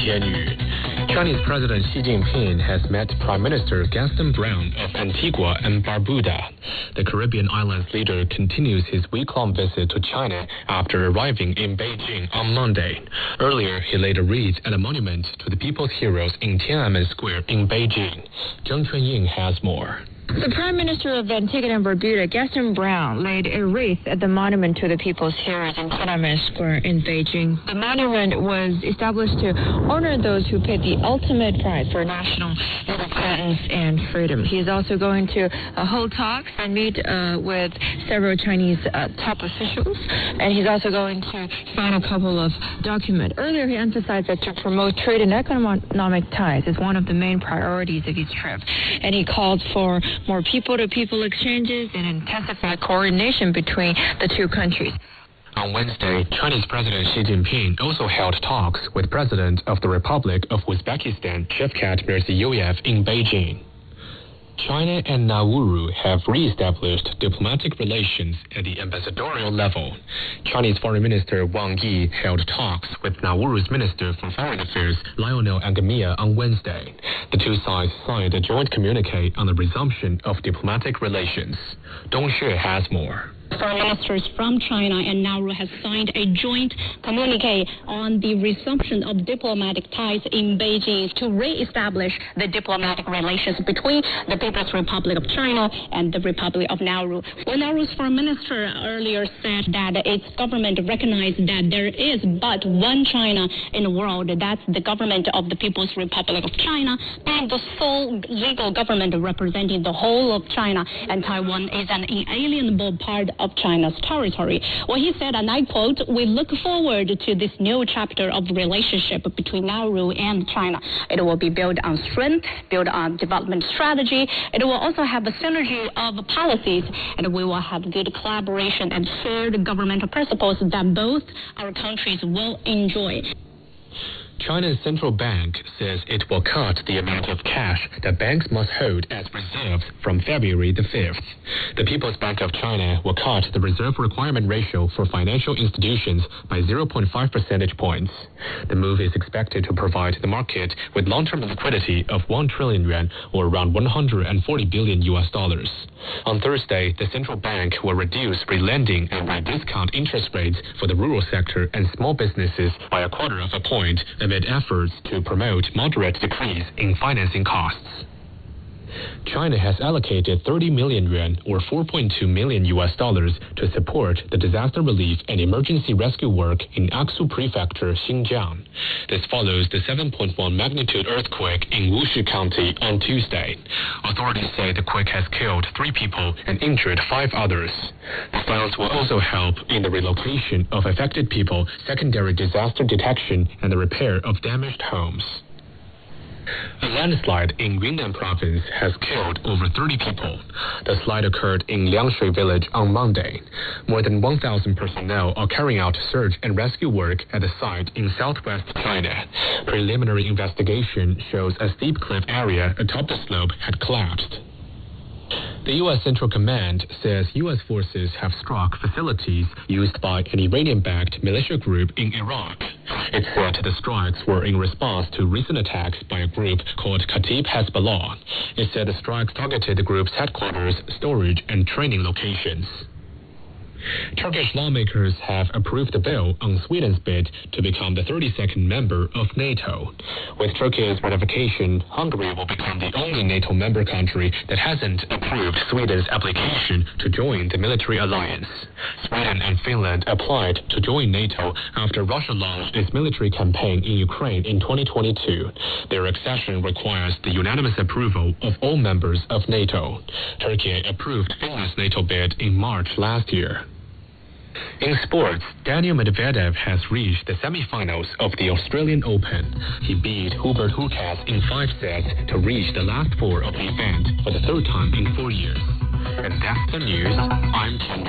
天雨. Chinese President Xi Jinping has met Prime Minister Gaston Brown of Antigua and Barbuda. The Caribbean islands leader continues his week-long visit to China after arriving in Beijing on Monday. Earlier, he laid a wreath at a monument to the people's heroes in Tiananmen Square in Beijing. Zheng Chunying has more. The Prime Minister of Antigua and Barbuda, Gaston Brown, laid a wreath at the monument to the people's heroes in Tiananmen Square in Beijing. The monument was established to honor those who paid the ultimate price for national independence and freedom. He is also going to hold talks and meet with several Chinese top officials, and he's also going to sign a couple of documents. Earlier, he emphasized that to promote trade and economic ties is one of the main priorities of his trip, and he called for more people-to-people exchanges and intensified coordination between the two countries. On Wednesday, Chinese President Xi Jinping also held talks with President of the Republic of Uzbekistan, Shavkat Mirziyoyev, in Beijing. China and Nauru have re-established diplomatic relations at the ambassadorial level. Chinese Foreign Minister Wang Yi held talks with Nauru's Minister for Foreign Affairs, Lionel Angamia, on Wednesday. The two sides signed a joint communique on the resumption of diplomatic relations. Dong Xue has more. Foreign ministers from China and Nauru have signed a joint communique on the resumption of diplomatic ties in Beijing to re-establish the diplomatic relations between the People's Republic of China and the Republic of Nauru. Well, Nauru's foreign minister earlier said that its government recognized that there is but one China in the world. That's the government of the People's Republic of China, and the sole legal government representing the whole of China, and Taiwan is an inalienable part of China's territory. Well, he said, and I quote, "We look forward to this new chapter of relationship between Nauru and China. It will be built on strength, built on development strategy. It will also have a synergy of policies, and we will have good collaboration and shared governmental principles that both our countries will enjoy." China's central bank says it will cut the amount of cash that banks must hold as reserves from February the 5th. The People's Bank of China will cut the reserve requirement ratio for financial institutions by 0.5 percentage points. The move is expected to provide the market with long-term liquidity of 1 trillion yuan, or around $140 billion. On Thursday, the central bank will reduce relending and discount interest rates for the rural sector and small businesses by a quarter of a point, amid efforts to promote moderate decrease in financing costs. China has allocated 30 million yuan, or $4.2 million, to support the disaster relief and emergency rescue work in Aksu Prefecture, Xinjiang. This follows the 7.1 magnitude earthquake in Wuxi County on Tuesday. Authorities say the quake has killed 3 people and injured 5 others. The funds will also help in the relocation of affected people, secondary disaster detection, and the repair of damaged homes. A landslide in Yunnan province has killed over 30 people. The slide occurred in Liangshui village on Monday. More than 1,000 personnel are carrying out search and rescue work at the site in southwest China. Preliminary investigation shows a steep cliff area atop the slope had collapsed. The U.S. Central Command says U.S. forces have struck facilities used by an Iranian-backed militia group in Iraq. It said the strikes were in response to recent attacks by a group called Khatib Hezbollah. It said the strikes targeted the group's headquarters, storage, and training locations. Turkish lawmakers have approved a bill on Sweden's bid to become the 32nd member of NATO. With Turkey's ratification, Hungary will become the only NATO member country that hasn't approved Sweden's application to join the military alliance. Sweden and Finland applied to join NATO after Russia launched its military campaign in Ukraine in 2022. Their accession requires the unanimous approval of all members of NATO. Turkey approved Finland's NATO bid in March last year. In sports, Daniel Medvedev has reached the semi-finals of the Australian Open. He beat Hubert Hurkacz in 5 sets to reach the last 4 of the event for the 3rd time in 4 years. And that's the news. I'm Ken.